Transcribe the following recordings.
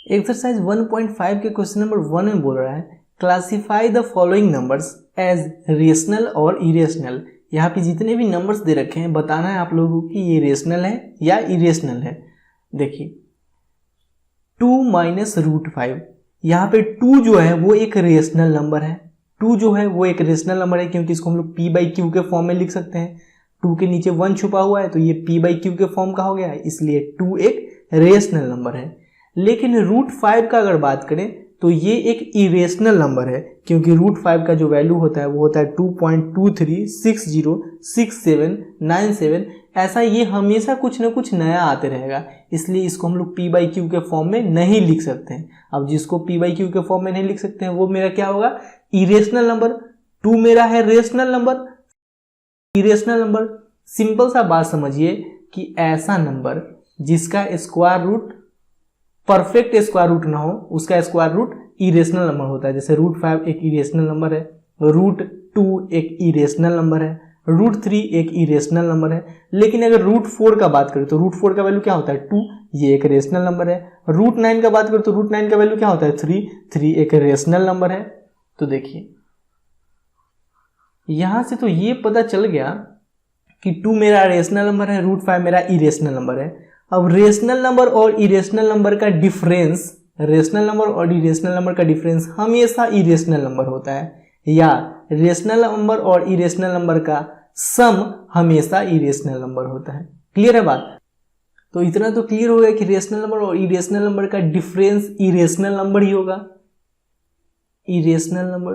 Exercise 1.5 के question number 1 में बोल रहा है classify the following numbers as rational और इरेशनल। यहाँ पे जितने भी नंबर्स दे रखे हैं बताना है आप लोगों को कि ये रेशनल है या इरेशनल है। देखिए 2 माइनस रूट 5, यहाँ पे 2 जो है वो एक रेशनल नंबर है। 2 जो है वो एक रेशनल नंबर है क्योंकि इसको हम लोग p बाई क्यू के फॉर्म में लिख सकते हैं। 2 के नीचे 1 छुपा हुआ है तो ये p बाई क्यू के फॉर्म का हो गया है, इसलिए 2 एक रेशनल नंबर है। लेकिन रूट 5 का अगर बात करें तो ये एक इरेशनल नंबर है क्योंकि रूट 5 का जो वैल्यू होता है वो होता है 2.23606797। ऐसा ये हमेशा कुछ ना कुछ नया आते रहेगा, इसलिए इसको हम लोग p बाई क्यू के फॉर्म में नहीं लिख सकते हैं। अब जिसको p बाई क्यू के फॉर्म में नहीं लिख सकते हैं वो मेरा क्या होगा, इरेशनल नंबर। 2 मेरा है rational number, irrational number. Simple सा बात समझिए कि ऐसा नंबर जिसका square root perfect square root ना हो उसका स्क्वायर रूट इरेशनल नंबर होता है। जैसे रूट 5 एक इरेशनल नंबर है, रूट 2 एक इरेशनल नंबर है, रूट 3 एक इरेशनल नंबर है। लेकिन अगर रूट 4 का बात करें तो रूट 4 का वैल्यू क्या होता है 2, ये एक रेशनल नंबर है। रूट 9 का बात करें तो रूट 9 का वैल्यू क्या होता है 3 एक रेशनल नंबर है। तो देखिए यहां से तो ये पता चल गया कि 2 मेरा रेशनल नंबर है, रूट 5 मेरा इरेशनल नंबर है। अब रेशनल नंबर और इरेशनल नंबर का डिफरेंस, रेशनल नंबर और इरेशनल नंबर का डिफरेंस हमेशा इरेशनल नंबर होता है, या रेशनल नंबर और इरेशनल नंबर का सम हमेशा इरेशनल नंबर होता है। क्लियर है बात? तो इतना तो क्लियर हो गया कि रेशनल नंबर और इरेशनल नंबर का डिफरेंस इरेशनल नंबर ही होगा। Irrational number.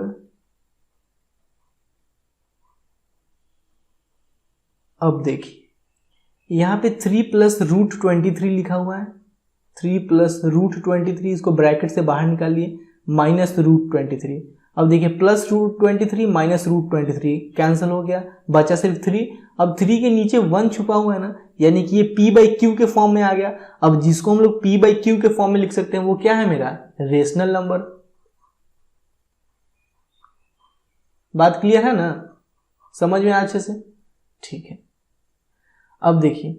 अब देखिए यहां पे 3 प्लस रूट 23 लिखा हुआ है, 3 प्लस रूट 23, इसको ब्रैकेट से बाहर निकालिए, माइनस रूट 23। अब देखिए plus root 23 minus root 23 cancel हो गया, बचा सिर्फ 3। अब 3 के नीचे 1 छुपा हुआ है ना, यानी कि ये p बाई क्यू के फॉर्म में आ गया। अब जिसको हम लोग p बाई क्यू के फॉर्म में लिख सकते हैं वो क्या है, मेरा रेशनल नंबर। बात क्लियर है ना, समझ में अच्छे से? ठीक है। अब देखिए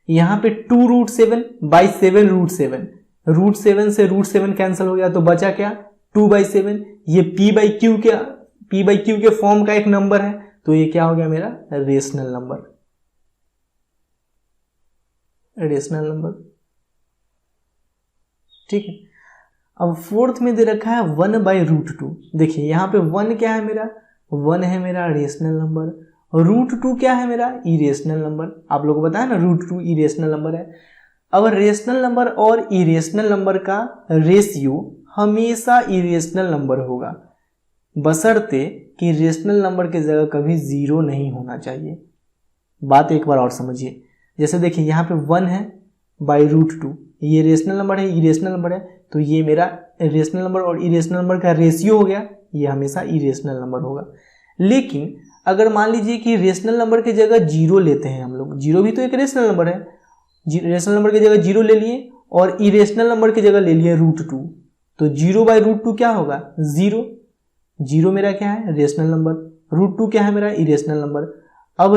यहां पे 2 रूट 7 बाई 7 रूट 7, रूट 7 से रूट 7 कैंसिल हो गया तो बचा क्या 2 बाई 7। ये p बाई क्यू के फॉर्म का एक नंबर है तो ये क्या हो गया मेरा रेशनल नंबर, रेशनल नंबर। ठीक है। अब फोर्थ में दे रखा है 1 बाई रूट 2। देखिए यहां पे 1 क्या है मेरा, 1 है मेरा रेशनल नंबर, रूट 2 क्या है मेरा इरेशनल नंबर। आप लोगों को बताया ना रूट 2 इरेशनल नंबर है। अब रेशनल नंबर और इरेशनल नंबर का रेशियो हमेशा इरेशनल नंबर होगा, बशर्ते कि रेशनल नंबर की जगह कभी 0 नहीं होना चाहिए। बात एक बार और समझिए। जैसे देखिए यहाँ पे 1 है बाई रूट 2, ये रेशनल नंबर है इरेशनल नंबर है, तो ये मेरा रेशनल नंबर और इरेशनल नंबर का रेशियो हो गया, ये हमेशा इरेशनल नंबर होगा। लेकिन अगर मान लीजिए कि रेशनल नंबर की जगह 0 लेते हैं हम लोग, 0 भी तो एक रेशनल नंबर है, रेशनल नंबर की जगह 0 ले लिए और इरेशनल नंबर की जगह ले लिए रूट 2, तो 0 बाई रूट 2 क्या होगा 0। 0 मेरा क्या है रेशनल नंबर, रूट 2 क्या है मेरा इरेशनल नंबर। अब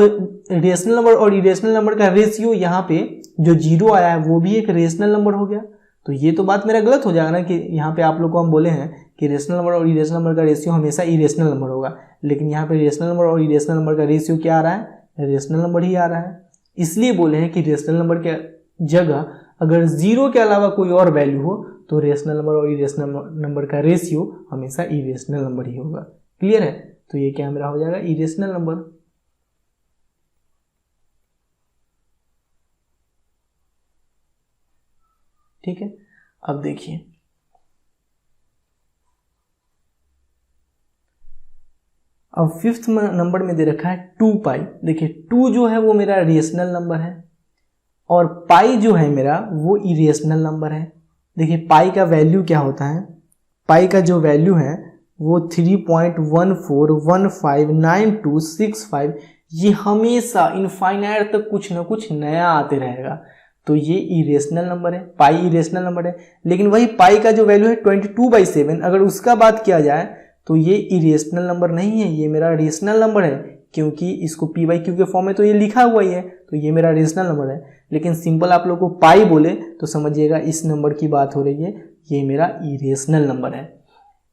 रेशनल नंबर और इरेशनल नंबर का रेशियो यहाँ पे जो 0 आया है वो भी एक रेशनल नंबर हो गया। तो ये तो बात मेरा गलत हो जाएगा ना कि यहाँ पे आप लोग को हम बोले हैं कि रेशनल नंबर और इरेशनल नंबर का रेशियो हमेशा इरेशनल नंबर होगा, लेकिन यहाँ पे रेशनल नंबर और इरेशनल नंबर का रेशियो क्या आ रहा है, रेशनल नंबर ही आ रहा है। इसलिए बोले हैं कि रेशनल नंबर के जगह अगर 0 के अलावा कोई और वैल्यू हो तो रेशनल नंबर और इरेशनल नंबर का रेशियो हमेशा इरेशनल नंबर ही होगा। क्लियर है? तो ये क्या मेरा हो जाएगा इरेशनल नंबर। ठीक है। अब देखिए अब 5th नंबर में दे रखा है 2 पाई। देखिए 2 जो है वो मेरा रेशनल नंबर है और पाई जो है मेरा वो इरेशनल नंबर है। देखिए पाई का वैल्यू क्या होता है, पाई का जो वैल्यू है वो 3.14159265, ये हमेशा इनफाइनाइट तक कुछ ना कुछ नया आते रहेगा, तो ये इरेशनल नंबर है, पाई इरेशनल नंबर है। लेकिन वही पाई का जो वैल्यू है 22/7, अगर उसका बात किया जाए तो ये इरेशनल नंबर नहीं है, ये मेरा रेशनल नंबर है, क्योंकि इसको p बाई क्यू के फॉर्म में तो ये लिखा हुआ ही है, तो ये मेरा रेशनल नंबर है। लेकिन सिंपल आप लोग को पाई बोले तो समझिएगा इस नंबर की बात हो रही है, ये मेरा इरेशनल नंबर है।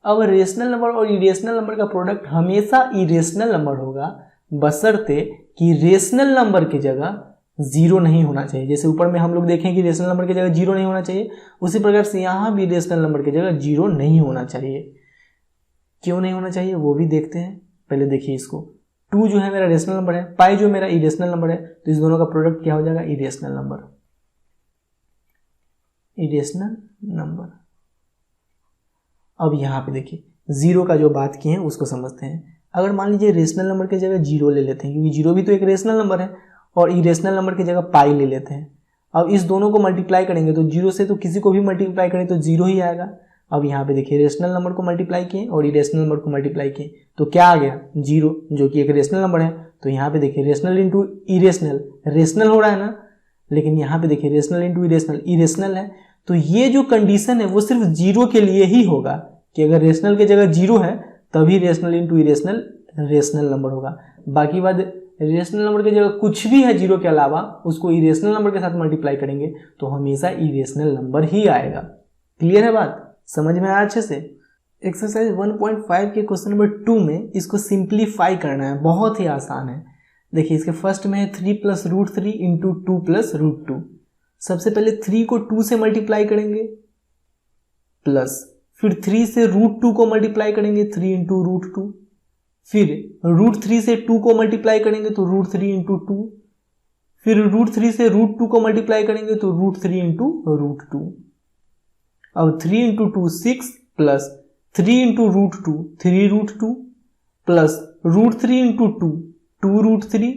अब रेशनल नंबर और इरेशनल नंबर का प्रोडक्ट हमेशा इरेशनल नंबर होगा, बशर्ते कि रेशनल नंबर की जगह जीरो नहीं होना चाहिए। जैसे ऊपर में हम लोग देखें कि रेशनल नंबर की जगह जीरो नहीं होना चाहिए, उसी प्रकार से यहाँ भी रेशनल नंबर की जगह जीरो नहीं होना चाहिए। क्यों नहीं होना चाहिए वो भी देखते हैं। पहले देखिए इसको, 2 जो है मेरा रेशनल नंबर है, पाई जो मेरा इरेशनल नंबर है, तो इस दोनों का प्रोडक्ट क्या हो जाएगा, इरेशनल नंबर। Irrational number. अब यहाँ पे देखिए जीरो का जो बात की है उसको समझते हैं। अगर मान लीजिए रेशनल नंबर की जगह जीरो ले लेते हैं, क्योंकि जीरो भी तो एक रेशनल नंबर है, और इरेशनल नंबर की जगह पाई ले लेते हैं। अब इस दोनों को मल्टीप्लाई करेंगे तो जीरो से तो किसी को भी मल्टीप्लाई करें तो जीरो ही आएगा। अब यहाँ पे देखिए रेशनल नंबर को मल्टीप्लाई किए और इरेशनल नंबर को मल्टीप्लाई किए तो क्या आ गया, जीरो, जो कि एक रेशनल नंबर है। तो यहाँ पे देखिए रेशनल इंटू इरेशनल, रेशनल हो रहा है ना, लेकिन यहाँ पे देखिए रेशनल इंटू इरेशनल, इरेशनल है। तो ये जो कंडीशन है वो सिर्फ जीरो के लिए ही होगा कि अगर रेशनल की जगह जीरो है तभी rational into irrational rational number होगा। बाकी बात रेशनल नंबर की जगह कुछ भी है जीरो के अलावा, उसको इरेशनल नंबर के साथ मल्टीप्लाई करेंगे तो हमेशा इरेशनल नंबर ही आएगा। क्लियर है बात, समझ में आया अच्छे से। एक्सरसाइज 1.5 के क्वेश्चन नंबर 2 में इसको सिंप्लीफाई करना है, बहुत ही आसान है। देखिए इसके फर्स्ट में है 3 + √3 इंटू 2 + √2। सबसे पहले 3 को 2 से मल्टीप्लाई करेंगे, प्लस फिर 3 से √2 को मल्टीप्लाई करेंगे, 3 इंटू √2, फिर √3 से 2 को मल्टीप्लाई करेंगे तो √3 इंटू 2, फिर √3 से √2 को मल्टीप्लाई करेंगे तो √3 इंटू √2। अब 3 into 2 6 plus 3 into √2 3√2 plus √3 into 2 2√3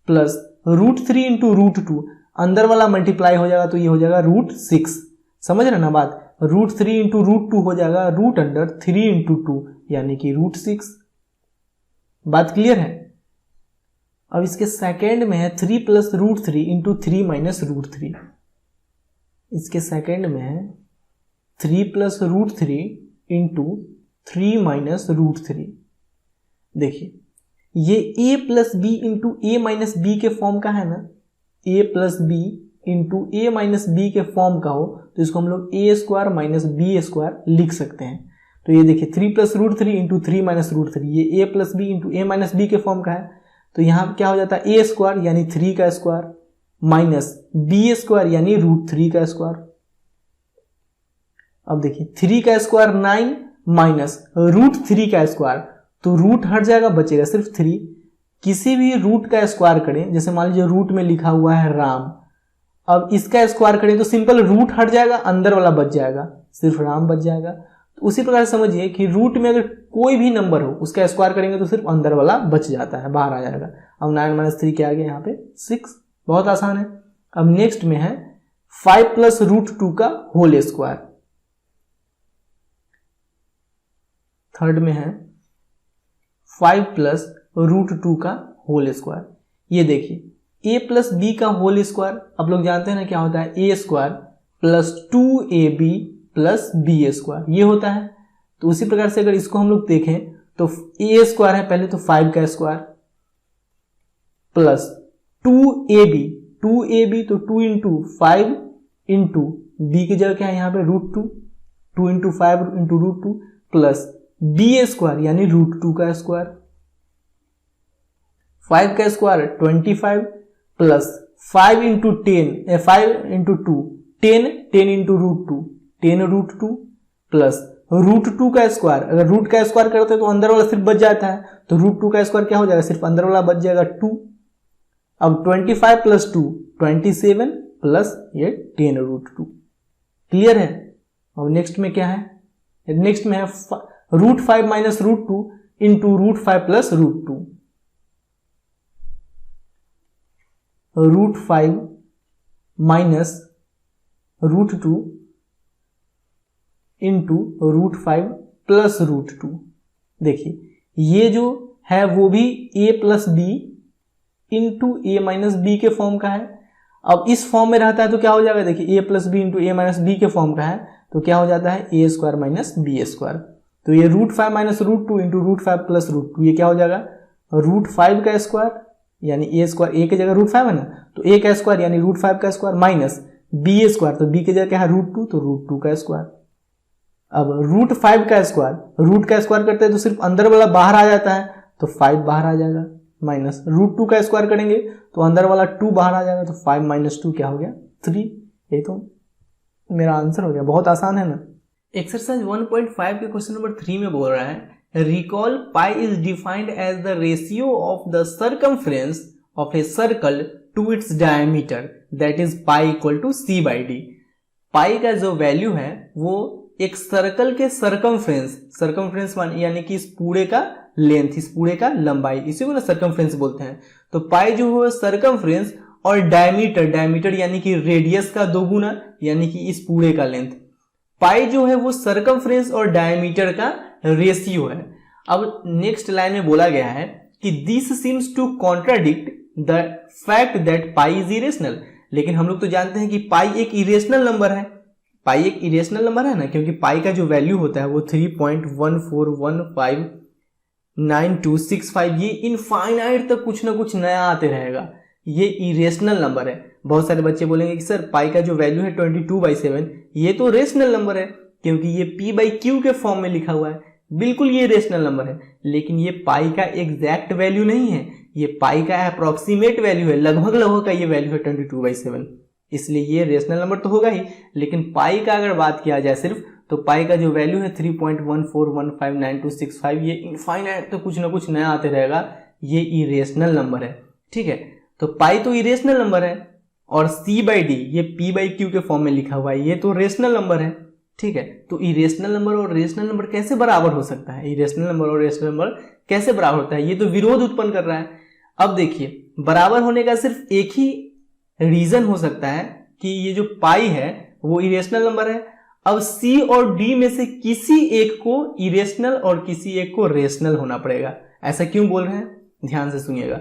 plus √3 into √2, अंदर वाला मल्टीप्लाई हो जाएगा तो ये हो जाएगा √6। समझ रहे ना बात, √3 इंटू √2 हो जाएगा √3 इंटू 2 यानी कि √6। बात क्लियर है। अब इसके सेकेंड में है 3 + √3 इंटू 3 - √3। इसके सेकेंड में है 3 + √3 इंटू 3 - √3। देखिए ये a + b into a - b के फॉर्म का है ना, a + b into a - b के फॉर्म का हो तो इसको हम लोग a² - b² लिख सकते हैं। तो ये देखिए 3 + √3 इंटू 3 - √3, ये a + b into a - b के फॉर्म का है। तो यहाँ क्या हो जाता है, a² यानी 3 का स्क्वायर माइनस b² यानी √3 का स्क्वायर। अब देखिए 3 का स्क्वायर 9 माइनस √3 का स्क्वायर, तो रूट हट जाएगा, बचेगा सिर्फ 3। किसी भी रूट का स्क्वायर करें, जैसे मान लीजिए रूट में लिखा हुआ है राम, अब इसका स्क्वायर करें तो सिंपल रूट हट जाएगा, अंदर वाला बच जाएगा, सिर्फ राम बच जाएगा। तो उसी प्रकार समझिए कि रूट में अगर कोई भी नंबर हो उसका स्क्वायर करेंगे तो सिर्फ अंदर वाला बच जाता है, बाहर आ जाएगा। अब 9 - 3 क्या आ गया यहाँ पे 6, बहुत आसान है। अब नेक्स्ट में है 5 + √2 का होल स्क्वायर। थर्ड में है 5 + √2 का होल स्क्वायर। ये देखिए a + b का होल स्क्वायर, आप लोग जानते हैं ना क्या होता है, a² + 2ab + b² ये होता है। तो उसी प्रकार से अगर इसको हम लोग देखें तो a² है पहले तो 5 का स्क्वायर प्लस 2ab तो 2 इंटू 5 इंटू b की जगह क्या है यहाँ पे √2, 2 इंटू 5 इंटू √2 प्लस b² यानी √2 का स्क्वायर, 5 का square 25 plus 5 into 10 5 into 2 10 into √2 10√2 plus √2 का स्क्वायर, अगर रूट का स्क्वायर करते हैं तो अंदर वाला सिर्फ बच जाता है, तो √2 का स्क्वायर क्या हो जाएगा, सिर्फ अंदर वाला बच जाएगा 2। अब 25 + 2 27 प्लस ये 10√2। क्लियर है। अब नेक्स्ट में क्या है, नेक्स्ट में है √5 - √2 इंटू √5 + √2, √5 - √2 इंटू √5 + √2। देखिए ये जो है वो भी a + b into a - b के फॉर्म का है। अब इस फॉर्म में रहता है तो क्या हो जाएगा, देखिए a + b into a - b के फॉर्म का है तो क्या हो जाता है a² - b²। तो ये √5 - √2 इंटू √5 + √2 ये क्या हो जाएगा, √5 का स्क्वायर यानी a² की जगह √5 है ना, तो a का स्क्वायर यानी √5 का स्क्वायर माइनस b² तो b की जगह क्या है √2 तो √2 का स्क्वायर। अब रूट 5 का स्क्वायर करते हैं तो सिर्फ अंदर वाला बाहर आ जाता है, तो 5 बाहर आ जाएगा, माइनस रूट 2 का स्क्वायर करेंगे तो अंदर वाला 2 बाहर आ जाएगा, तो 5 माइनस 2 क्या हो गया 3। ये तो मेरा आंसर हो गया, बहुत आसान है ना। एक्सरसाइज 1.5 के क्वेश्चन नंबर 3 में बोल रहा है recall pi is defined as the ratio of the circumference of a circle to its diameter that is pi equal to C by D. Pi का जो वैल्यू है वो एक सर्कल के सर्कमफ्रेंस यानी कि इस पूरे का लेंथ, इस पूरे का लंबाई, इसी को ना सर्कमफ्रेंस बोलते हैं। तो पाई जो है सर्कमफ्रेंस और डायमीटर यानी कि रेडियस का दोगुना यानी कि इस पूरे का लेंथ। पाई जो है वो सर्कमफ्रेंस और डायमीटर का रेशियो है। अब नेक्स्ट लाइन में बोला गया है कि this seems to contradict the fact that pi is irrational. लेकिन हम लोग तो जानते हैं कि पाई एक इरेशनल नंबर है, पाई एक इरेशनल नंबर है ना, क्योंकि पाई का जो वैल्यू होता है वो 3.14159265, ये इनफाइनाइट तक कुछ ना कुछ नया आते रहेगा। ये इरेशनल नंबर है। बहुत सारे बच्चे बोलेंगे कि सर पाई का जो वैल्यू है 22/7 ये तो रेशनल नंबर है क्योंकि ये p/q के फॉर्म में लिखा हुआ है। बिल्कुल ये रेशनल नंबर है, लेकिन ये पाई का एग्जैक्ट वैल्यू नहीं है, ये पाई का अप्रोक्सीमेट वैल्यू है, लगभग का ये वैल्यू है 22/7, इसलिए ये रेशनल नंबर तो होगा ही। लेकिन पाई का अगर बात किया जाए सिर्फ, तो पाई का जो वैल्यू है 3.14159265 ये इनफाइनाइट तो कुछ ना कुछ नया आते रहेगा, ये इरेशनल नंबर है। ठीक है, तो पाई तो इरेशनल नंबर है और c/d ये p/q के फॉर्म में लिखा हुआ है, ये तो रेशनल नंबर है। ठीक है, तो इरेशनल नंबर और रेशनल नंबर कैसे बराबर हो सकता है, इरेशनल नंबर और रेशनल नंबर कैसे बराबर होता है, ये तो विरोध उत्पन्न कर रहा है। अब देखिए, बराबर होने का सिर्फ एक ही रीजन हो सकता है कि ये जो पाई है वो इरेशनल नंबर है। अब c और d में से किसी एक को इरेशनल और किसी एक को रेशनल होना पड़ेगा। ऐसा क्यों बोल रहे हैं, ध्यान से सुनिएगा।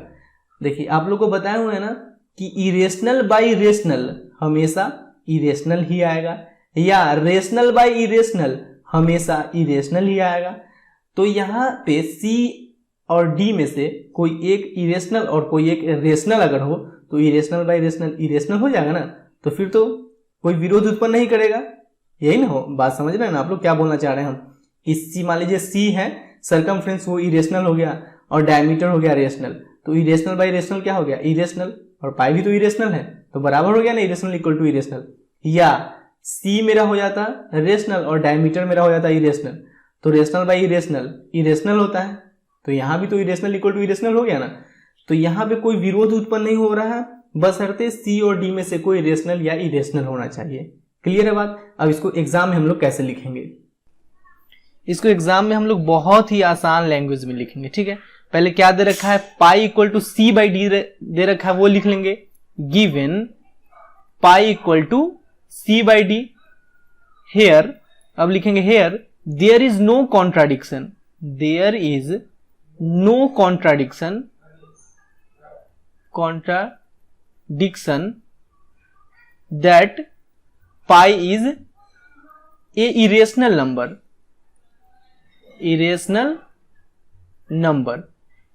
देखिए, आप लोग को बताया हुआ है ना कि इरेशनल बाई रेशनल हमेशा इरेशनल ही आएगा, या रेशनल बाई इरेशनल हमेशा इरेशनल ही आएगा। तो यहाँ पे c और d में से कोई एक इरेशनल और कोई एक रेशनल अगर हो तो इरेशनल बाई रेशनल इरेशनल हो जाएगा ना, तो फिर तो कोई विरोध उत्पन्न नहीं करेगा। यही ना हो बात, समझ रहे हैं ना आप लोग क्या बोलना चाह रहे हैं हम कि c मान लीजिए c है सर्कमफ्रेंस, वो इरेशनल हो गया और डायमीटर हो गया रेशनल, तो इरेशनल बाई रेशनल क्या हो गया इरेशनल, और पाई भी तो इरेशनल है तो बराबर हो गया ना इरेशनल इक्वल टू इरेशनल। या c मेरा हो जाता रेशनल और डायमीटर मेरा हो जाता इरेशनल, तो रेशनल बाई इरेशनल इरेशनल होता है, तो यहाँ भी तो इरेशनल इक्वल टू इरेशनल हो गया ना। तो यहाँ पे कोई विरोध उत्पन्न नहीं हो रहा है, बशर्ते c और d में से कोई रेशनल या इरेशनल होना चाहिए। क्लियर है बात। अब इसको एग्जाम में हम लोग कैसे लिखेंगे, इसको एग्जाम में हम लोग बहुत ही आसान लैंग्वेज में लिखेंगे। ठीक है, पहले क्या दे रखा है, पाई इक्वल टू c/d दे रखा है, वो लिख लेंगे। Given pi equal to c/d here, अब लिखेंगे here there is no contradiction, there is no contradiction that pi is a irrational number।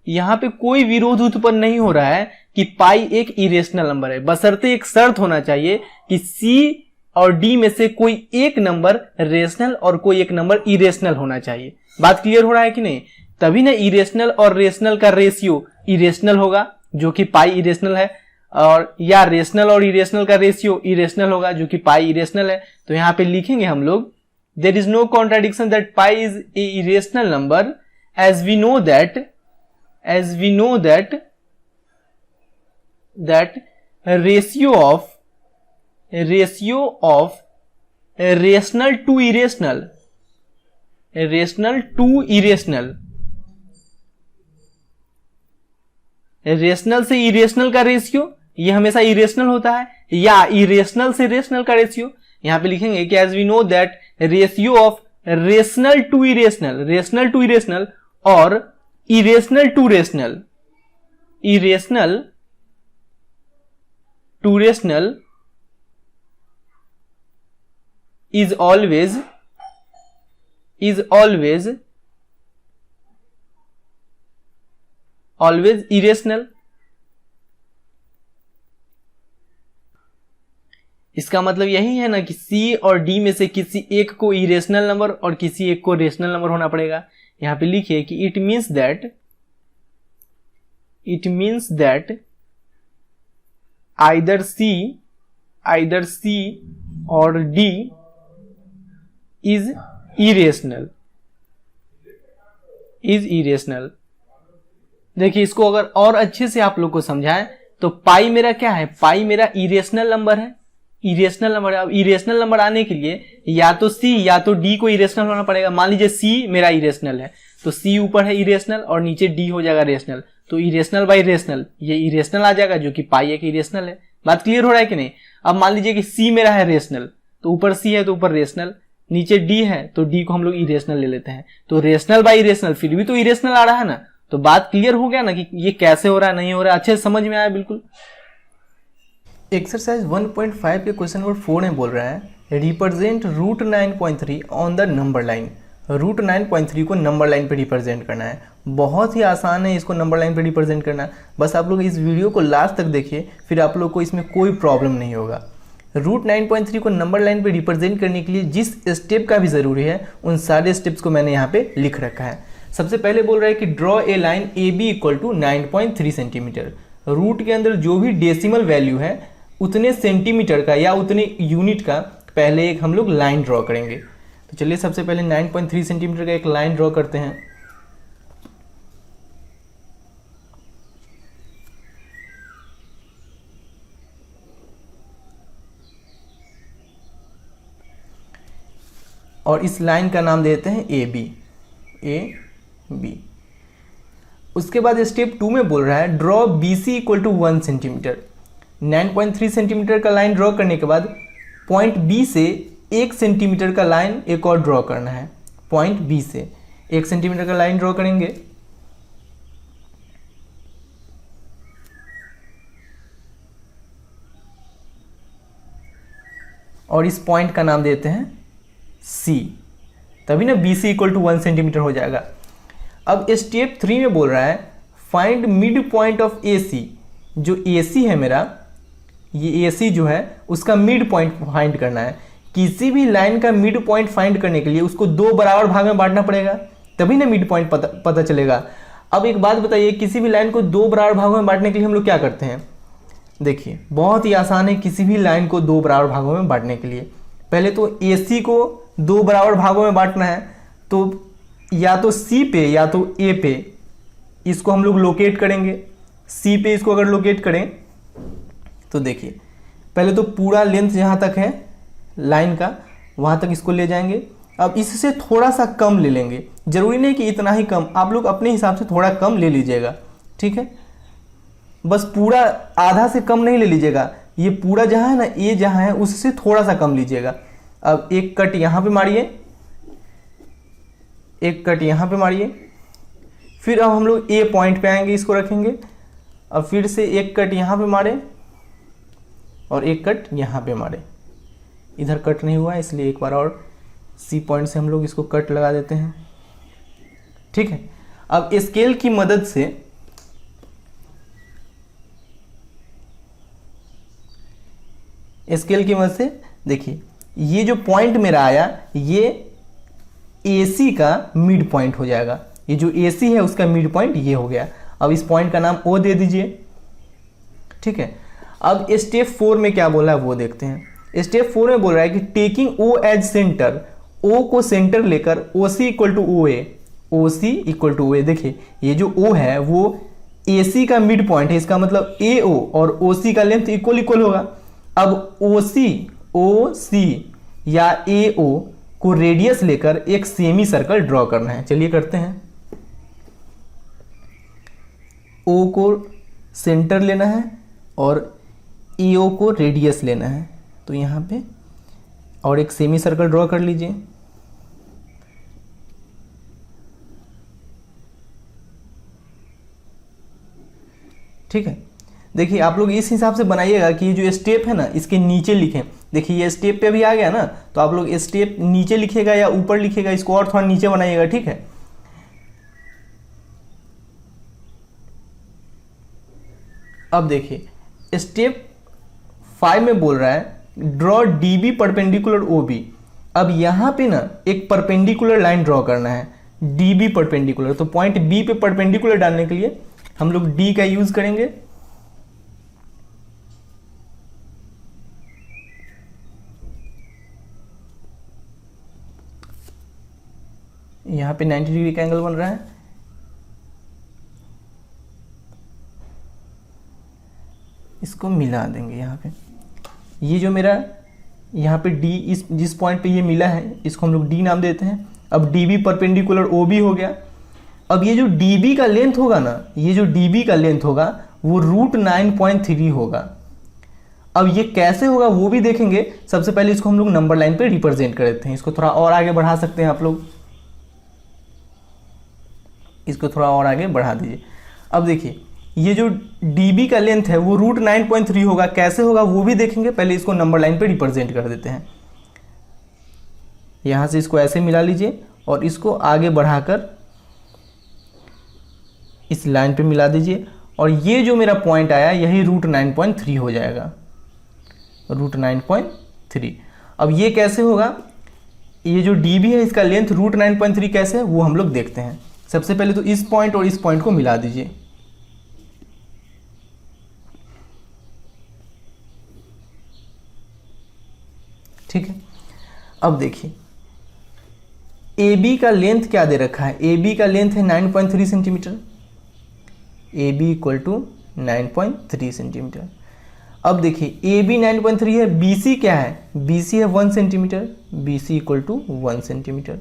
यहां पे कोई विरोध उत्पन्न नहीं हो रहा है कि पाई एक इरेशनल नंबर है, बशर्ते एक शर्त होना चाहिए कि c और d में से कोई एक नंबर रेशनल और कोई एक नंबर इरेशनल होना चाहिए। बात क्लियर हो रहा है कि नहीं, तभी ना इरेशनल और रेशनल का रेशियो इरेशनल होगा जो कि पाई इरेशनल है, और या रेशनल और इरेशनल का रेशियो इरेशनल होगा जो कि पाई इरेशनल है। तो यहाँ पे लिखेंगे हम लोग there is no contradiction that pi is a irrational number as we know that ratio of rational to irrational rational से इरेशनल का रेशियो ये हमेशा इरेशनल होता है, या इरेशनल से रेशनल का रेशियो। यहां पे लिखेंगे कि as we know that ratio of rational to irrational और irrational to rational is always irrational। इसका मतलब यही है ना कि सी और डी में से किसी एक को इरेशनल नंबर और किसी एक को रेशनल नंबर होना पड़ेगा। यहां पे लिखिए कि it means that either C और डी इज इरेशनल। देखिए इसको अगर और अच्छे से आप लोग को समझाएं तो पाई मेरा क्या है, पाई मेरा इरेशनल नंबर है, इरेशनल नंबर है। अब इरेशनल नंबर आने के लिए या तो सी या तो डी को इरेशनल होना पड़ेगा। मान लीजिए सी मेरा इरेशनल है तो सी ऊपर है इरेशनल और नीचे डी हो जाएगा रेशनल, तो इरेशनल बाई रेशनल ये इरेशनल आ जाएगा जो कि पाई एक इरेशनल है। बात क्लियर हो रहा है कि नहीं? अब मान लीजिए कि सी मेरा है रेशनल, तो ऊपर सी है तो ऊपर रेशनल, नीचे डी है तो डी को हम लोग इरेशनल ले लेते हैं, तो रेशनल बाई इरेशनल फिर भी तो इरेशनल आ रहा है ना। तो बात क्लियर हो गया ना कि ये कैसे हो रहा है, नहीं हो रहा है, अच्छे से समझ में आया बिल्कुल। एक्सरसाइज 1.5 के क्वेश्चन नंबर 4 में बोल रहा है represent root 9.3 on the number line. Root 9.3 को नंबर लाइन पे रिप्रेजेंट करना है। बहुत ही आसान है इसको नंबर लाइन पे रिप्रेजेंट करना। बस आप लोग इस वीडियो को लास्ट तक देखिए, फिर आप लोग को इसमें कोई प्रॉब्लम नहीं होगा। रूट 9.3 को नंबर लाइन पे रिप्रेजेंट करने के लिए जिस स्टेप का भी ज़रूरी है उन सारे स्टेप्स को मैंने यहाँ पे लिख रखा है। सबसे पहले बोल रहा है कि draw a line A B equal to 9.3 centimetre. Root के अंदर जो भी डेसिमल वैल्यू है उतने सेंटीमीटर का या उतने यूनिट का पहले एक हम लोग लाइन ड्रॉ करेंगे। तो चलिए सबसे पहले 9.3 सेंटीमीटर का एक लाइन ड्रॉ करते हैं। और इस लाइन का नाम देते हैं ए बी। उसके बाद स्टेप 2 में बोल रहा है draw B C equal to 1 centimetre. 9.3 centimetre का लाइन ड्रॉ करने के बाद पॉइंट बी से 1 सेंटीमीटर का लाइन एक और ड्रॉ करना है। पॉइंट बी से 1 सेंटीमीटर का लाइन ड्रॉ करेंगे। और इस पॉइंट का नाम देते हैं सी, तभी ना B C equal to 1 centimetre हो जाएगा। अब स्टेप 3 में बोल रहा है find mid point of A C. जो ए सी है मेरा, ये ए सी जो है उसका मिड पॉइंट फाइंड करना है। किसी भी लाइन का मिड पॉइंट फाइंड करने के लिए उसको 2 बराबर भाग में बांटना पड़ेगा, तभी ना मिड पॉइंट पता चलेगा। अब एक बात बताइए, किसी भी लाइन को 2 बराबर भागों में बांटने के लिए हम लोग क्या करते हैं? देखिए बहुत ही आसान है किसी भी लाइन को 2 बराबर भागों में बांटने के लिए। पहले तो ए सी को 2 बराबर भागों में बांटना है, तो या तो सी पे या तो ए पे इसको हम लोग लोकेट करेंगे। सी पे इसको अगर लोकेट करें तो देखिए पहले तो पूरा लेंथ जहाँ तक है लाइन का वहाँ तक इसको ले जाएंगे। अब इससे थोड़ा सा कम ले लेंगे, जरूरी नहीं कि इतना ही कम, आप लोग अपने हिसाब से थोड़ा कम ले लीजिएगा, ठीक है। बस पूरा आधा से कम नहीं ले लीजिएगा, ये पूरा जहाँ है ना, ये जहाँ है उससे थोड़ा सा कम लीजिएगा। अब एक कट यहाँ पे मारिए, एक कट यहाँ पे मारिए, फिर अब हम लोग ए पॉइंट पे आएंगे, इसको रखेंगे। अब फिर से एक कट यहाँ पे मारे और एक कट यहाँ पे मारे। इधर कट नहीं हुआ इसलिए एक बार और सी पॉइंट से हम लोग इसको कट लगा देते हैं, ठीक है। अब स्केल की मदद से देखिए ये जो पॉइंट मेरा आया ये AC का मिड पॉइंट हो जाएगा। ये जो AC है उसका मिड पॉइंट ये हो गया। अब इस पॉइंट का नाम O दे दीजिए, ठीक है। अब स्टेप 4 में क्या बोला है वो देखते हैं। स्टेप 4 में बोल रहा है कि taking O as centre, O को सेंटर लेकर OC equal to OA, OC equal to OA। देखिए ये जो O है वो AC का मिड पॉइंट है, इसका मतलब AO और OC का लेंथ इक्वल होगा। अब OC या AO को रेडियस लेकर एक सेमी सर्कल ड्रॉ करना है। चलिए करते हैं। O को सेंटर लेना है और AO को रेडियस लेना है, तो यहाँ पे और एक सेमी सर्कल ड्रॉ कर लीजिए। ठीक है, देखिए आप लोग इस हिसाब से बनाइएगा कि ये जो स्टेप है ना इसके नीचे लिखें। देखिए ये स्टेप पे भी आ गया ना, तो आप लोग स्टेप नीचे लिखेगा या ऊपर लिखेगा, इसको और थोड़ा नीचे बनाइएगा, ठीक है। अब देखिए स्टेप 5 में बोल रहा है draw D B perpendicular O B. अब यहाँ पे ना एक परपेंडिकुलर लाइन ड्रॉ करना है, डी बी परपेंडिकुलर। तो पॉइंट बी पे परपेंडिकुलर डालने के लिए हम लोग डी का यूज करेंगे। यहाँ पे 90 डिग्री का एंगल बन रहा है। इसको मिला देंगे यहाँ पे। ये जो मेरा यहाँ पे डी, इस जिस पॉइंट पे ये मिला है इसको हम लोग डी नाम देते हैं। अब D B perpendicular O B हो गया। अब ये जो डी बी का लेंथ होगा ना, ये जो डी बी का लेंथ होगा वो √9.3 होगा। अब ये कैसे होगा वो भी देखेंगे। सबसे पहले इसको हम लोग नंबर लाइन पे रिप्रेजेंट कर देते हैं। इसको थोड़ा और आगे बढ़ा सकते हैं आप लोग, इसको थोड़ा और आगे बढ़ा दीजिए। अब देखिए ये जो dB का लेंथ है वो √9.3 होगा। कैसे होगा वो भी देखेंगे, पहले इसको नंबर लाइन पे रिप्रेजेंट कर देते हैं। यहाँ से इसको ऐसे मिला लीजिए और इसको आगे बढ़ाकर इस लाइन पे मिला दीजिए और ये जो मेरा पॉइंट आया यही √9.3 हो जाएगा, √9.3। अब ये कैसे होगा, ये जो dB है इसका लेंथ √9.3 कैसे है वो हम लोग देखते हैं। सबसे पहले तो इस पॉइंट और इस पॉइंट को मिला दीजिए। ठीक है, अब देखिए AB का लेंथ क्या दे रखा है। AB का लेंथ है 9.3 centimetre, AB equal to 9.3 centimetre. अब देखिए AB 9.3 है, BC क्या है, BC है 1 centimetre, BC equal to 1 centimetre.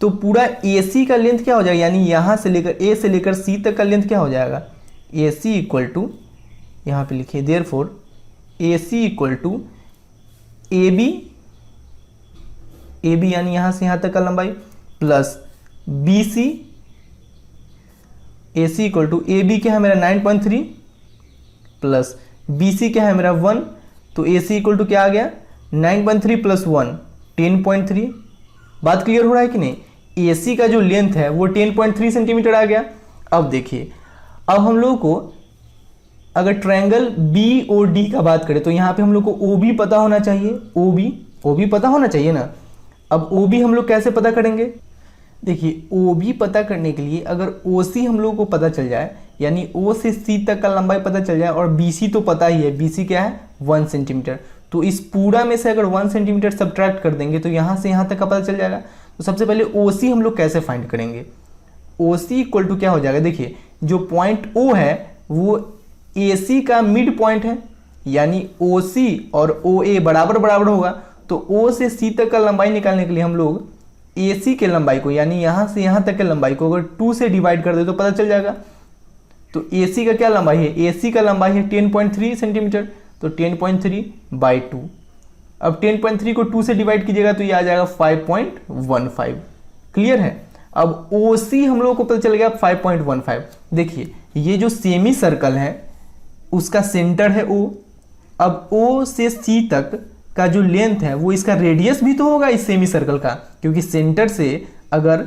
तो पूरा AC का लेंथ क्या हो जाएगा, यानी यहाँ से लेकर A से लेकर C तक का लेंथ क्या हो जाएगा, AC इक्वल टू, यहाँ पे लिखिए therefore AC equal to AB यानी यहाँ से यहाँ तक का लंबाई plus BC, AC equal to AB क्या है मेरा 9.3 प्लस BC क्या है मेरा 1, तो AC इक्वल टू क्या आ गया 9.3 प्लस 1 10.3। बात क्लियर हो रहा है कि नहीं। AC का जो लेंथ है वो 10.3 सेंटीमीटर आ गया। अब देखिए, अब हम लोग को अगर ट्रायंगल BOD का बात करें तो यहाँ पे हम लोग को OB पता होना चाहिए, OB पता होना चाहिए ना। अब OB हम लोग कैसे पता करेंगे, देखिए OB पता करने के लिए अगर OC हम लोग को पता चल जाए, यानी O से C तक का लंबाई पता चल जाए, और BC तो पता ही है, BC क्या है 1 सेंटीमीटर, तो इस पूरा में से अगर 1 सेंटीमीटर सब्ट्रैक्ट कर देंगे तो यहाँ से यहाँ तक का पता चल जाएगा। तो सबसे पहले OC हम लोग कैसे फाइंड करेंगे, OC इक्वल टू क्या हो जाएगा, देखिए जो पॉइंट O है वो AC का मिड पॉइंट है, यानी OC और OA बराबर बराबर होगा। तो O से C तक का लंबाई निकालने के लिए हम लोग AC के लंबाई को, यानी यहाँ से यहाँ तक के लंबाई को अगर 2 से डिवाइड कर दे तो पता चल जाएगा। तो AC का क्या लंबाई है, AC का लंबाई है 10.3 सेंटीमीटर, तो 10.3/2। अब 10.3 को 2 से डिवाइड कीजिएगा तो ये आ जाएगा 5.15। क्लियर है। अब OC हम लोग को पता चल गया 5.15। देखिए ये जो सेमी सर्कल है उसका सेंटर है O। अब O से C तक का जो लेंथ है वो इसका रेडियस भी तो होगा इस सेमी सर्कल का, क्योंकि सेंटर से अगर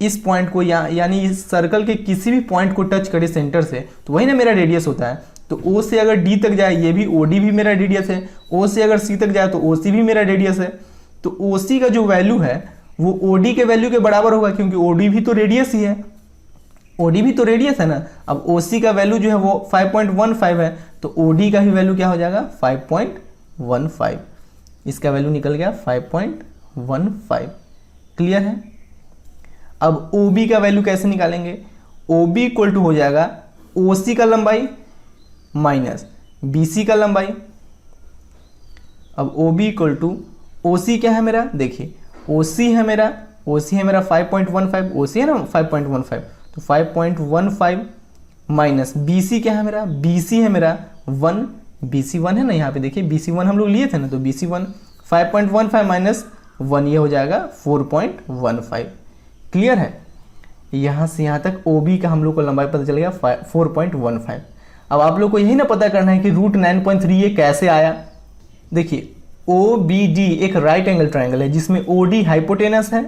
इस पॉइंट को यानी इस सर्कल के किसी भी पॉइंट को टच करे सेंटर से तो वही ना मेरा रेडियस होता है। तो O से अगर D तक जाए ये भी OD भी मेरा रेडियस है, O से अगर C तक जाए तो OC भी मेरा रेडियस है। तो OC का जो वैल्यू है वो OD के वैल्यू के बराबर होगा, क्योंकि OD भी तो रेडियस ही है, OD भी तो रेडियस है ना। अब OC का वैल्यू जो है वो 5.15 है, तो OD का भी वैल्यू क्या हो जाएगा 5.15। इसका वैल्यू निकल गया 5.15। क्लियर है। अब OB का वैल्यू कैसे निकालेंगे, OB इक्वल टू हो जाएगा OC का लंबाई माइनस BC का लंबाई। अब OB इक्वल टू OC क्या है मेरा, देखिए OC है मेरा 5.15, OC है ना 5.15, तो 5.15 माइनस BC क्या है मेरा, BC है मेरा 1, BC 1 है ना, यहाँ पे देखिए BC 1 हम लोग लिए थे ना, तो BC 1 5.15 माइनस 1 ये हो जाएगा 4.15। क्लियर है। यहाँ से यहाँ तक OB का हम लोग को लंबाई पता चल गया 4.15। अब आप लोग को यही ना पता करना है कि √9.3 ये कैसे आया। देखिए OBD एक राइट एंगल ट्रायंगल है जिसमें OD हाइपोटेनस है,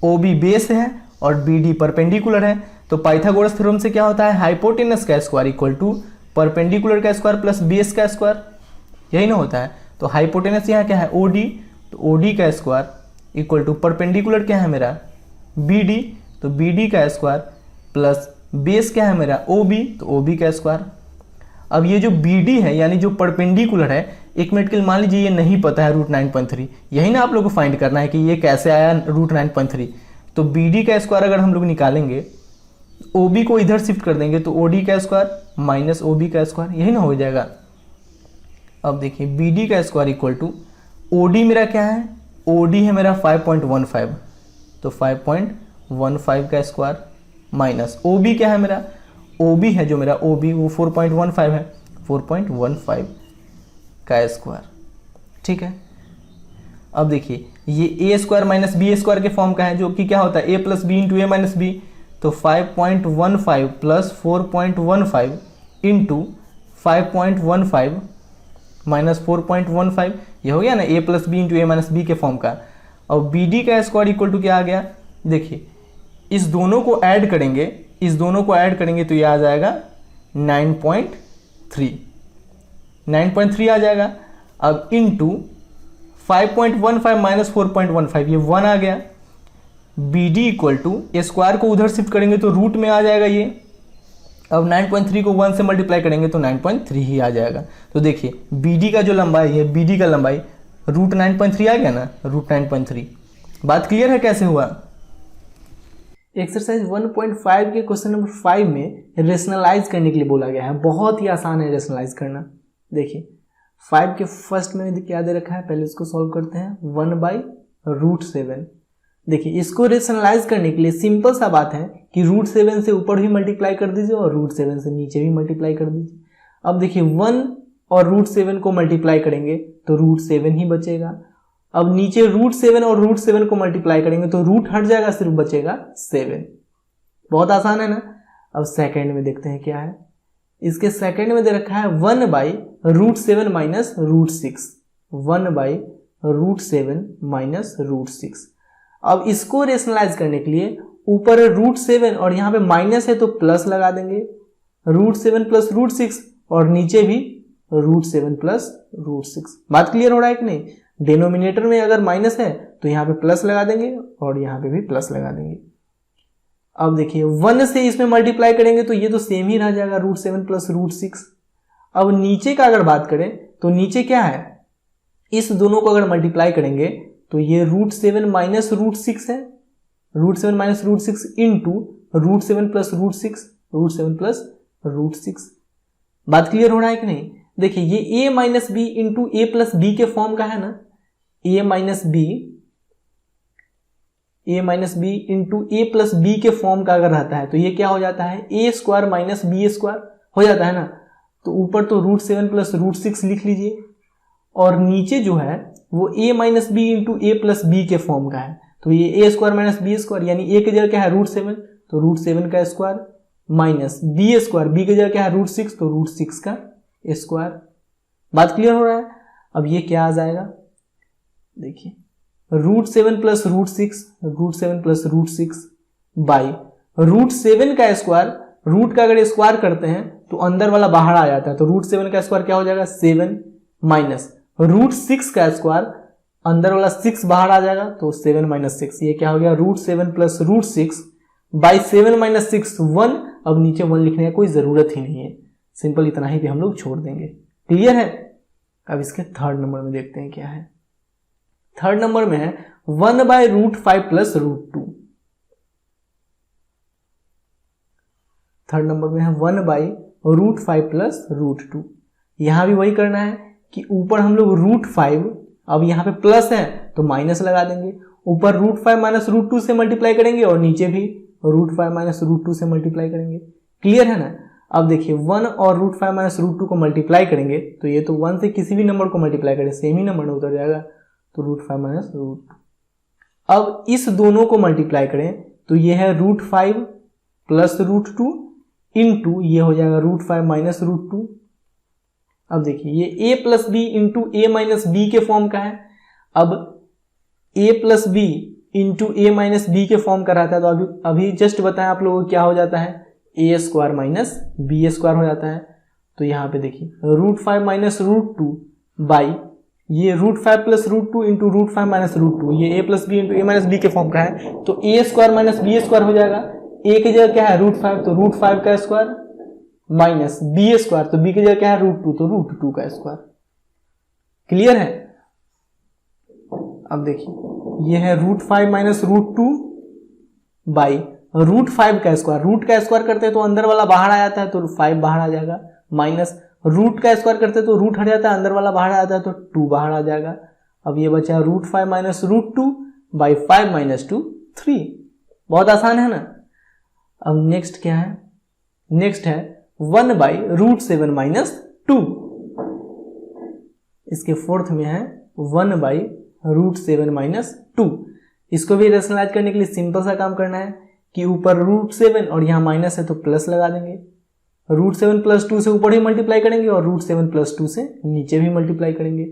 OB बेस है और BD परपेंडिकुलर है। तो पाइथागोरस थ्योरम से क्या होता है, हाइपोटेनस का स्क्वायर इक्वल टू परपेंडिकुलर का स्क्वायर प्लस बेस का स्क्वायर, यही ना होता है। तो हाइपोटेनस यहाँ क्या है OD, तो OD का स्क्वायर इक्वल टू परपेंडिकुलर क्या है मेरा BD, तो BD का स्क्वायर प्लस बेस क्या है मेरा OB, तो OB का स्क्वायर। अब ये जो BD है यानी जो परपेंडिकुलर है, एक मिनट के लिए मान लीजिए ये नहीं पता है √9.3, यही ना आप लोग को फाइंड करना है कि ये कैसे आया √9.3। तो BD का स्क्वायर अगर हम लोग निकालेंगे, OB को इधर शिफ्ट कर देंगे तो OD का स्क्वायर माइनस OB का स्क्वायर, यही ना हो जाएगा। अब देखिए BD का स्क्वायर इक्वल टू OD मेरा क्या है, OD है मेरा 5.15, तो 5.15 का स्क्वायर माइनस OB क्या है मेरा, OB है जो मेरा OB वो 4.15 है, 4.15 का स्क्वायर, ठीक है। अब देखिए ये a square minus B square के फॉर्म का है, जो कि क्या होता है a plus B into A minus B, तो 5.15 प्लस 4.15 इंटू 5.15 माइनस 4.15, ये हो गया ना a plus B into A minus B के फॉर्म का। और BD का स्क्वायर इक्वल टू क्या आ गया, देखिए इस दोनों को ऐड करेंगे, इस दोनों को ऐड करेंगे तो ये आ जाएगा 9.3 आ जाएगा। अब इंटू 5.15 माइनस 4.15, ये 1 आ गया। BD इक्वल टू स्क्वायर को उधर शिफ्ट करेंगे तो रूट में आ जाएगा ये। अब 9.3 को 1 से मल्टीप्लाई करेंगे तो 9.3 ही आ जाएगा। तो देखिए BD का जो लंबाई है, BD का लंबाई √9.3 आ गया ना, √9.3। बात क्लियर है कैसे हुआ। एक्सरसाइज 1.5 के क्वेश्चन नंबर 5 में रेशनलाइज करने के लिए बोला गया है। बहुत ही आसान है रेशनलाइज करना। देखिए 5 के फर्स्ट में क्या दे रखा है, पहले इसको सॉल्व करते हैं। 1/√7। देखिए इसको रेशनलाइज करने के लिए सिंपल सा बात है कि √7 से ऊपर भी मल्टीप्लाई कर दीजिए और √7 से नीचे भी मल्टीप्लाई कर दीजिए। अब देखिए 1 और √7 को मल्टीप्लाई करेंगे तो √7 ही बचेगा। अब नीचे √7 और √7 को मल्टीप्लाई करेंगे तो रूट हट जाएगा, सिर्फ बचेगा 7। बहुत आसान है ना। अब सेकंड में देखते हैं क्या है। इसके सेकंड में दे रखा है 1/√7 माइनस √6, 1/√7 माइनस √6। अब इसको रेशनलाइज करने के लिए ऊपर √7 और यहाँ पे माइनस है तो प्लस लगा देंगे, √7 प्लस √6, और नीचे भी √7 प्लस √6। बात क्लियर हो रहा है कि नहीं। डिनोमिनेटर में अगर माइनस है तो यहाँ पे प्लस लगा देंगे और यहाँ पे भी प्लस लगा देंगे। अब देखिए 1 से इसमें मल्टीप्लाई करेंगे तो ये तो सेम ही रह जाएगा, √7 प्लस √6। अब नीचे का अगर बात करें तो नीचे क्या है, इस दोनों को अगर मल्टीप्लाई करेंगे तो ये √7 माइनस √6 है, √7 माइनस √6 इंटू √7 प्लस √6, √7 प्लस √6। बात क्लियर हो रहा है कि नहीं। देखिए ये a minus B into A plus B के फॉर्म का है ना, a minus B into A plus B के फॉर्म का अगर रहता है तो ये क्या हो जाता है, a square minus B square हो जाता है ना। तो ऊपर तो √7 प्लस √6 लिख लीजिए और नीचे जो है वो a minus B into A plus B के फॉर्म का है। तो ये a square minus B square, यानी a की जगह क्या है √7, तो √7 का square minus b square, b की जगह क्या है √6, तो √6 का स्क्वायर। बात क्लियर हो रहा है। अब ये क्या आ जाएगा, देखिए √7 प्लस √6, √7 प्लस √6 बाई √7 का स्क्वायर, रूट का अगर स्क्वायर करते हैं तो अंदर वाला बाहर आ जाता है, तो √7 का स्क्वायर क्या हो जाएगा 7 माइनस √6 का स्क्वायर, अंदर वाला 6 बाहर आ जाएगा तो 7 माइनस 6, ये क्या हो गया √7 प्लस √6 बाई 7 माइनस 6 1। अब नीचे 1 लिखने की कोई जरूरत ही नहीं है, सिंपल इतना ही भी हम लोग छोड़ देंगे। क्लियर है। अब इसके थर्ड नंबर में देखते हैं क्या है। थर्ड नंबर में है 1/√5 प्लस √2। थर्ड नंबर में है 1/√5 प्लस √2। यहां भी वही करना है कि ऊपर हम लोग √5, अब यहाँ पे प्लस है तो माइनस लगा देंगे, ऊपर √5 माइनस √2 से मल्टीप्लाई करेंगे और नीचे भी √5 माइनस √2 से मल्टीप्लाई करेंगे। क्लियर है ना। अब देखिए 1 और √5 माइनस √2 को मल्टीप्लाई करेंगे तो ये तो 1 से किसी भी नंबर को मल्टीप्लाई करें सेम ही नंबर में उतर जाएगा, तो √5 माइनस √2। अब इस दोनों को मल्टीप्लाई करें तो ये है √5 प्लस √2 इंटू ये हो जाएगा √5 माइनस √2। अब देखिए ये a plus B into A minus B के फॉर्म का है। अब a plus B into A minus B के फॉर्म का रहता है, तो अभी जस्ट बताया आप लोगों को क्या हो जाता है, a square minus B square हो जाता है। तो यहाँ पे देखिए √5 माइनस √2 बाई ये √5 प्लस √2 इंटू √5 माइनस √2, ये a plus B into a minus B के फॉर्म का है, तो a square minus B square हो जाएगा। a की जगह क्या है √5, तो √5 का स्क्वायर माइनस b स्क्वायर, तो b की जगह क्या है √2, तो √2 का स्क्वायर। क्लियर है? अब देखिए ये है √5 माइनस √2 बाई √5 का स्क्वायर। रूट का स्क्वायर करते हैं तो अंदर वाला बाहर आ जाता है, तो 5 बाहर आ जाएगा, माइनस रूट का स्क्वायर करते हैं तो रूट हट जाता है, अंदर वाला बाहर आ जाता है, तो 2 बाहर आ जाएगा। अब ये बचा √5 माइनस √2 बाई 5 माइनस 2 3। बहुत आसान है ना। अब नेक्स्ट क्या है, नेक्स्ट है 1 बाई √7 माइनस 2। इसके फोर्थ में है 1 बाई √7 माइनस 2। इसको भी रेशनलाइज करने के लिए सिंपल सा काम करना है कि ऊपर √7 और यहाँ माइनस है तो प्लस लगा देंगे, √7 प्लस 2 से ऊपर ही मल्टीप्लाई करेंगे और √7 प्लस 2 से नीचे भी मल्टीप्लाई करेंगे।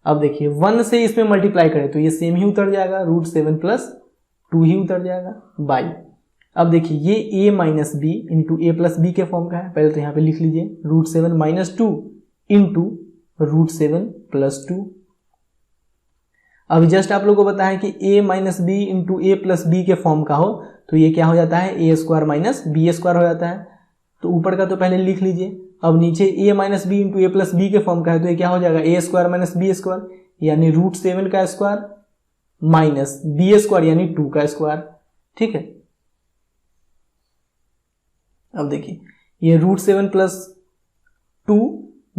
अब देखिए 1 से इसमें मल्टीप्लाई करें तो ये सेम ही उतर जाएगा, √7 प्लस 2 ही उतर जाएगा बाई। अब देखिए ये a minus B into A plus B के फॉर्म का है, पहले तो यहाँ पे लिख लीजिए √7 माइनस 2 इंटू √7 प्लस 2। अभी जस्ट आप लोगों को बताया कि a minus B into A plus B के फॉर्म का हो तो ये क्या हो जाता है a square minus B square हो जाता है, तो ऊपर का तो पहले लिख लीजिए। अब नीचे a minus B into A plus B के फॉर्म का है तो ये क्या हो जाएगा a square minus B square, यानी √7 का स्क्वायर माइनस बी स्क्वायर यानी 2 का स्क्वायर। ठीक है, अब देखिए ये √7 प्लस 2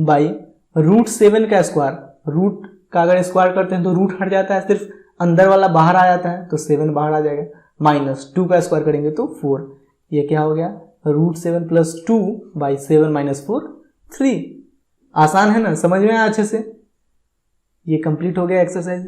बाई √7 का स्क्वायर, रूट का अगर स्क्वायर करते हैं तो रूट हट जाता है, सिर्फ अंदर वाला बाहर आ जाता है तो 7 बाहर आ जाएगा, माइनस 2 का स्क्वायर करेंगे तो 4। ये क्या हो गया √7 प्लस 2 बाई 7 माइनस 4 3। आसान है ना, समझ में आया अच्छे से। ये कंप्लीट हो गया एक्सरसाइज।